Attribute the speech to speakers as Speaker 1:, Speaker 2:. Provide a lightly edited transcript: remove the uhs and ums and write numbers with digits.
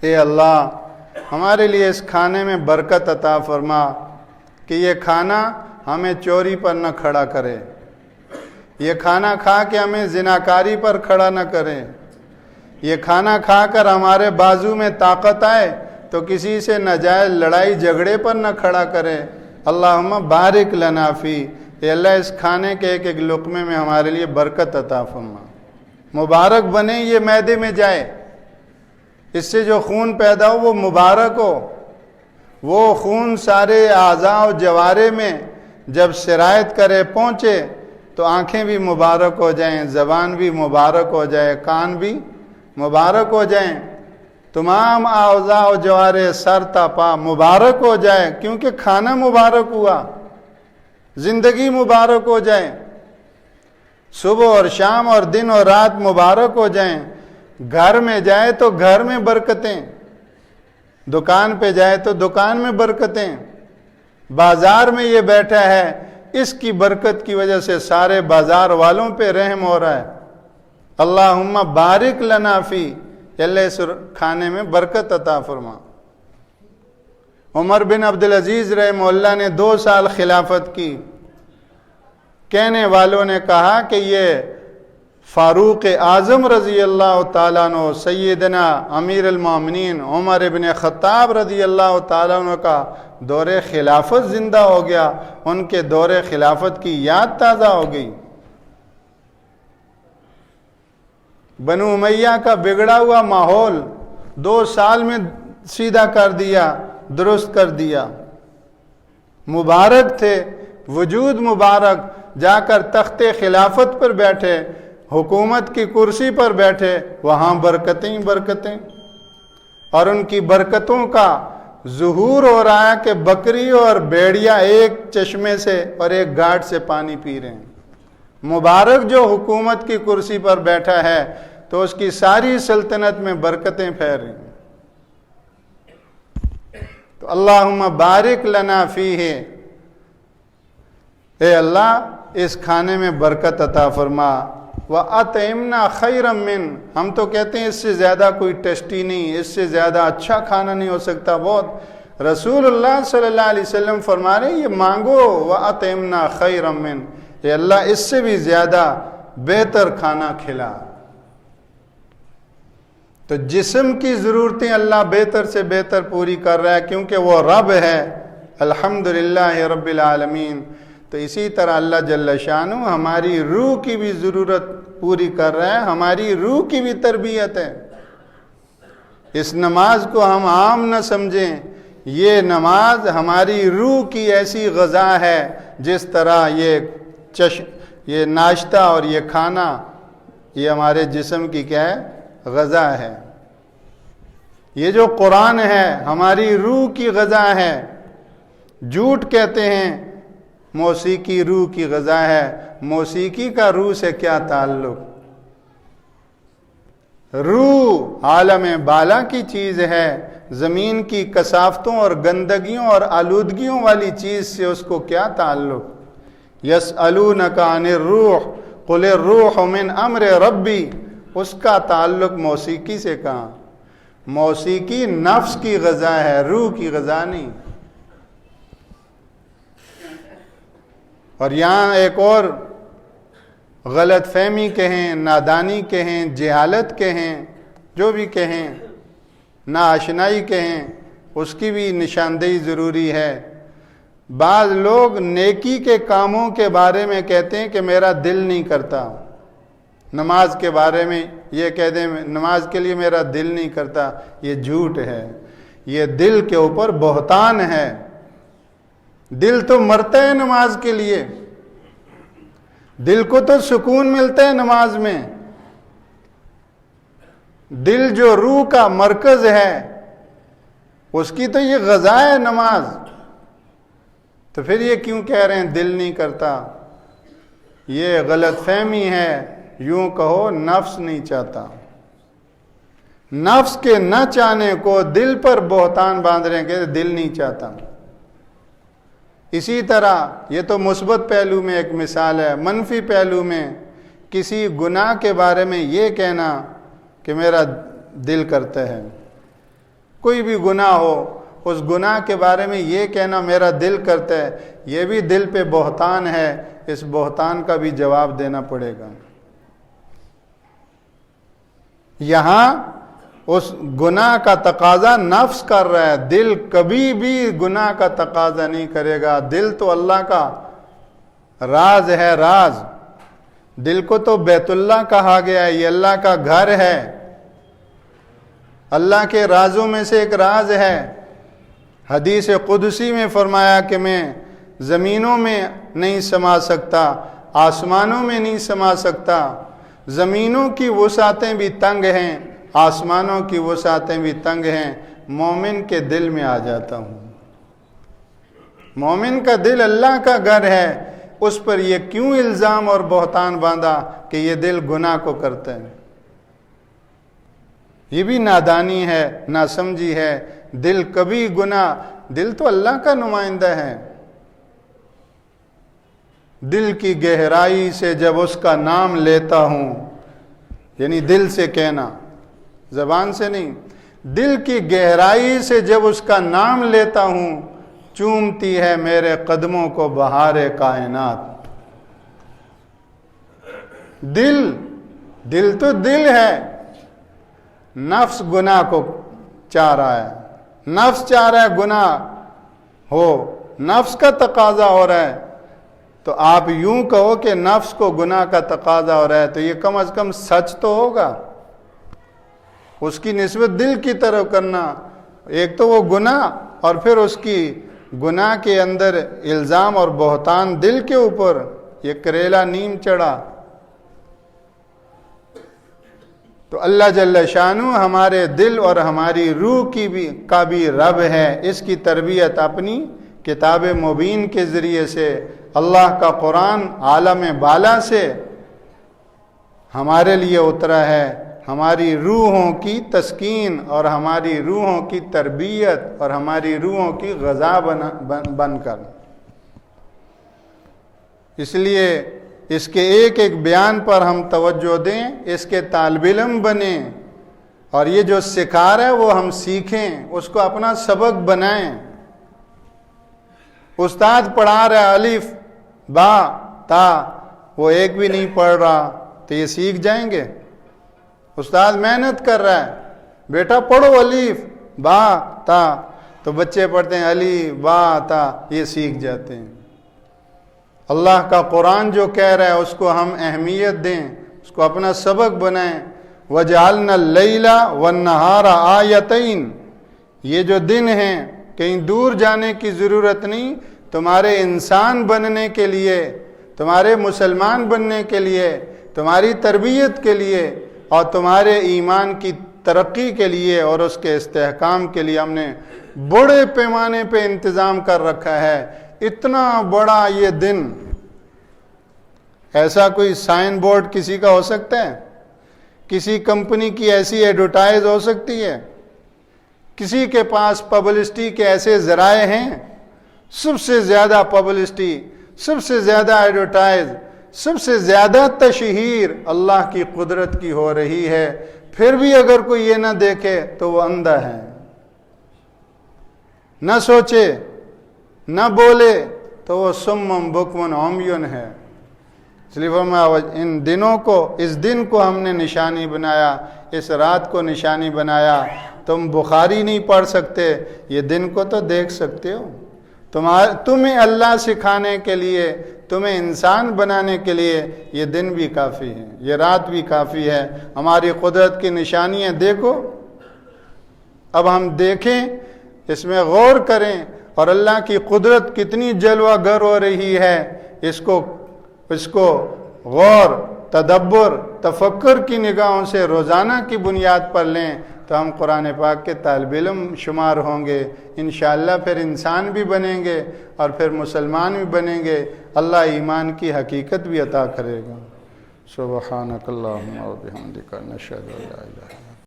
Speaker 1: اے اللہ ہمارے لیے اس کھانے میں برکت عطا فرما کہ یہ کھانا ہمیں چوری پر نہ کھڑا کرے، یہ کھانا کھا کے ہمیں زناکاری پر کھڑا نہ کرے، یہ کھانا کھا کر ہمارے بازو میں طاقت آئے تو کسی سے ناجائز لڑائی جھگڑے پر نہ کھڑا کرے۔ اللہم بارک لنا فی، اے اللہ اس کھانے کے ایک ایک لقمے میں ہمارے لیے برکت عطا فرما، مبارک بنے یہ معدے میں جائے، اس سے جو خون پیدا ہو وہ مبارک ہو، وہ خون سارے اعضاء و جوارے میں جب سرایت کرے پہنچے تو آنکھیں بھی مبارک ہو جائیں، زبان بھی مبارک ہو جائے، کان بھی مبارک ہو جائیں، تمام اعضاء و جوارے سر تا پا مبارک ہو جائے، کیونکہ کھانا مبارک ہوا، زندگی مبارک ہو جائے، صبح اور شام اور دن اور رات مبارک ہو جائیں، گھر میں جائے تو گھر میں برکتیں، دکان پہ جائے تو دکان میں برکتیں، بازار میں یہ بیٹھا ہے اس کی برکت کی وجہ سے سارے بازار والوں پہ رحم ہو رہا ہے۔ اللہم بارک لنا فی، اللہ اس کھانے میں برکت عطا فرما۔ عمر بن عبدالعزیز رحمہ اللہ نے 2 سال خلافت کی، کہنے والوں نے کہا کہ یہ فاروق اعظم رضی اللہ تعالیٰ عنہ، سیدنا امیر المومنین عمر بن خطاب رضی اللہ تعالیٰ عنہ کا دور خلافت زندہ ہو گیا، ان کے دور خلافت کی یاد تازہ ہو گئی۔ بنو امیہ کا بگڑا ہوا ماحول 2 سال میں سیدھا کر دیا، درست کر دیا، مبارک تھے، وجود مبارک، جا کر تخت خلافت پر بیٹھے، حکومت کی کرسی پر بیٹھے، وہاں برکتیں برکتیں، اور ان کی برکتوں کا ظہور ہو رہا ہے کہ بکری اور بھیڑیا ایک چشمے سے اور ایک گھاٹ سے پانی پی رہے ہیں۔ مبارک جو حکومت کی کرسی پر بیٹھا ہے تو اس کی ساری سلطنت میں برکتیں پھیل رہی ہیں۔ تو اللہم بارک لنا فیہ، اے اللہ اس کھانے میں برکت عطا فرما، وَأَطْعِمْنَا خَيْرًا مِّن، ہم تو کہتے ہیں اس سے زیادہ کوئی ٹیسٹی نہیں، اس سے زیادہ اچھا کھانا نہیں ہو سکتا، بہت، رسول اللہ صلی اللہ علیہ وسلم فرما رہے ہیں یہ مانگو، وَأَطْعِمْنَا خَيْرًا مِّن، اے اللہ اس سے بھی زیادہ بہتر کھانا کھلا۔ تو جسم کی ضرورتیں اللہ بہتر سے بہتر پوری کر رہا ہے کیونکہ وہ رب ہے، الحمدللہ رب العالمین۔ تو اسی طرح اللہ جل شانہ ہماری روح کی بھی ضرورت پوری کر رہا ہے، ہماری روح کی بھی تربیت ہے۔ اس نماز کو ہم عام نہ سمجھیں، یہ نماز ہماری روح کی ایسی غذا ہے جس طرح یہ ناشتہ اور یہ کھانا یہ ہمارے جسم کی کیا ہے؟ غذا ہے۔ یہ جو قرآن ہے ہماری روح کی غذا ہے۔ جھوٹ کہتے ہیں موسیقی روح کی غذا ہے، موسیقی کا روح سے کیا تعلق؟ روح عالم بالا کی چیز ہے، زمین کی کثافتوں اور گندگیوں اور آلودگیوں والی چیز سے اس کو کیا تعلق؟ یسألونک عن الروح قل الروح من امر ربی، اس کا تعلق موسیقی سے کہاں؟ موسیقی نفس کی غذا ہے، روح کی غذا نہیں۔ اور یہاں ایک اور غلط فہمی کہیں، نادانی کہیں، جہالت کہیں، جو بھی کہیں، ناآشنائی کہیں، اس کی بھی نشاندہی ضروری ہے۔ بعض لوگ نیکی کے کاموں کے بارے میں کہتے ہیں کہ میرا دل نہیں کرتا، نماز کے بارے میں یہ کہہ دیں نماز کے لیے میرا دل نہیں کرتا، یہ جھوٹ ہے، یہ دل کے اوپر بہتان ہے۔ دل تو مرتا ہے نماز کے لیے، دل کو تو سکون ملتا ہے نماز میں۔ دل جو روح کا مرکز ہے اس کی تو یہ غذا ہے نماز، تو پھر یہ کیوں کہہ رہے ہیں دل نہیں کرتا؟ یہ غلط فہمی ہے، یوں کہو نفس نہیں چاہتا۔ نفس کے نہ چاہنے کو دل پر بہتان باندھ رہے ہیں کہ دل نہیں چاہتا۔ اسی طرح یہ تو مثبت پہلو میں ایک مثال ہے، منفی پہلو میں کسی گناہ کے بارے میں یہ کہنا کہ میرا دل کرتا ہے، کوئی بھی گناہ ہو، اس گناہ کے بارے میں یہ کہنا میرا دل کرتا ہے، یہ بھی دل پہ بہتان ہے، اس بہتان کا بھی جواب دینا پڑے گا۔ یہاں اس گناہ کا تقاضا نفس کر رہا ہے، دل کبھی بھی گناہ کا تقاضا نہیں کرے گا۔ دل تو اللہ کا راز ہے، راز۔ دل کو تو بیت اللہ کہا گیا ہے، یہ اللہ کا گھر ہے، اللہ کے رازوں میں سے ایک راز ہے۔ حدیث قدسی میں فرمایا کہ میں زمینوں میں نہیں سما سکتا، آسمانوں میں نہیں سما سکتا، زمینوں کی وسعتیں بھی تنگ ہیں، آسمانوں کی وسعتیں بھی تنگ ہیں، مومن کے دل میں آ جاتا ہوں۔ مومن کا دل اللہ کا گھر ہے، اس پر یہ کیوں الزام اور بہتان باندھا کہ یہ دل گناہ کو کرتا ہے؟ یہ بھی نادانی ہے، ناسمجھی ہے۔ دل کبھی گناہ، دل تو اللہ کا نمائندہ ہے۔ دل کی گہرائی سے جب اس کا نام لیتا ہوں، یعنی دل سے کہنا، زبان سے نہیں، دل کی گہرائی سے جب اس کا نام لیتا ہوں، چومتی ہے میرے قدموں کو بہار کائنات۔ دل تو دل ہے، نفس گناہ کو چاہ رہا ہے، نفس چاہ رہا ہے گناہ ہو، نفس کا تقاضا ہو رہا ہے۔ تو آپ یوں کہو کہ نفس کو گناہ کا تقاضا ہو رہا ہے، تو یہ کم از کم سچ تو ہوگا۔ اس کی نسبت دل کی طرف کرنا، ایک تو وہ گناہ، اور پھر اس کی گناہ کے اندر الزام اور بہتان دل کے اوپر، یہ کریلا نیم چڑھا۔ تو اللہ جل شانہ ہمارے دل اور ہماری روح کا بھی رب ہے۔ اس کی تربیت اپنی کتاب مبین کے ذریعے سے، اللہ کا قرآن عالم بالا سے ہمارے لیے اترا ہے، ہماری روحوں کی تسکین اور ہماری روحوں کی تربیت اور ہماری روحوں کی غذا بن کر۔ اس لیے اس کے ایک ایک بیان پر ہم توجہ دیں، اس کے طالب علم بنیں، اور یہ جو سکھا رہا ہے وہ ہم سیکھیں، اس کو اپنا سبق بنائیں۔ استاد پڑھا رہا ہے الف با تا، وہ ایک بھی نہیں پڑھ رہا، تو یہ سیکھ جائیں گے؟ استاد محنت کر رہا ہے، بیٹا پڑھو الف با تا، تو بچے پڑھتے ہیں الف با تا، یہ سیکھ جاتے ہیں۔ اللہ کا قرآن جو کہہ رہا ہے اس کو ہم اہمیت دیں، اس کو اپنا سبق بنائیں۔ وَجَعَلْنَا اللَّيْلَ وَالنَّهَارَ آیَتَيْن، یہ جو دن ہیں کہیں دور جانے کی ضرورت نہیں، تمہارے انسان بننے کے لیے، تمہارے مسلمان بننے کے لیے، تمہاری تربیت کے لیے، اور تمہارے ایمان کی ترقی کے لیے اور اس کے استحکام کے لیے ہم نے بڑے پیمانے پہ انتظام کر رکھا ہے۔ اتنا بڑا یہ دن، ایسا کوئی سائن بورڈ کسی کا ہو سکتا ہے؟ کسی کمپنی کی ایسی ایڈورٹائز ہو سکتی ہے؟ کسی کے پاس پبلسٹی کے ایسے ذرائع ہیں؟ سب سے زیادہ پبلسٹی، سب سے زیادہ ایڈورٹائز، سب سے زیادہ تشہیر اللہ کی قدرت کی ہو رہی ہے، پھر بھی اگر کوئی یہ نہ دیکھے تو وہ اندھا ہے، نہ سوچے نہ بولے تو وہ سمم بکمن عمیون ہے۔ اس لیے فرمایا ان دنوں کو، اس دن کو ہم نے نشانی بنایا، اس رات کو نشانی بنایا۔ تم بخاری نہیں پڑھ سکتے، یہ دن کو تو دیکھ سکتے ہو۔ تمہیں اللہ سکھانے کے لیے، تمہیں انسان بنانے کے لیے یہ دن بھی کافی ہے، یہ رات بھی کافی ہے۔ ہماری قدرت کی نشانیاں دیکھو، اب ہم دیکھیں، اس میں غور کریں، اور اللہ کی قدرت کتنی جلوہ گر ہو رہی ہے، اس کو غور، تدبر، تفکر کی نگاہوں سے روزانہ کی بنیاد پر لیں، تو ہم قرآن پاک کے طالب علم شمار ہوں گے انشاءاللہ۔ پھر انسان بھی بنیں گے اور پھر مسلمان بھی بنیں گے، اللہ ایمان کی حقیقت بھی عطا کرے گا۔ سبحانک اللہم و بحمدک، نشہد ان لا الہ الا انت۔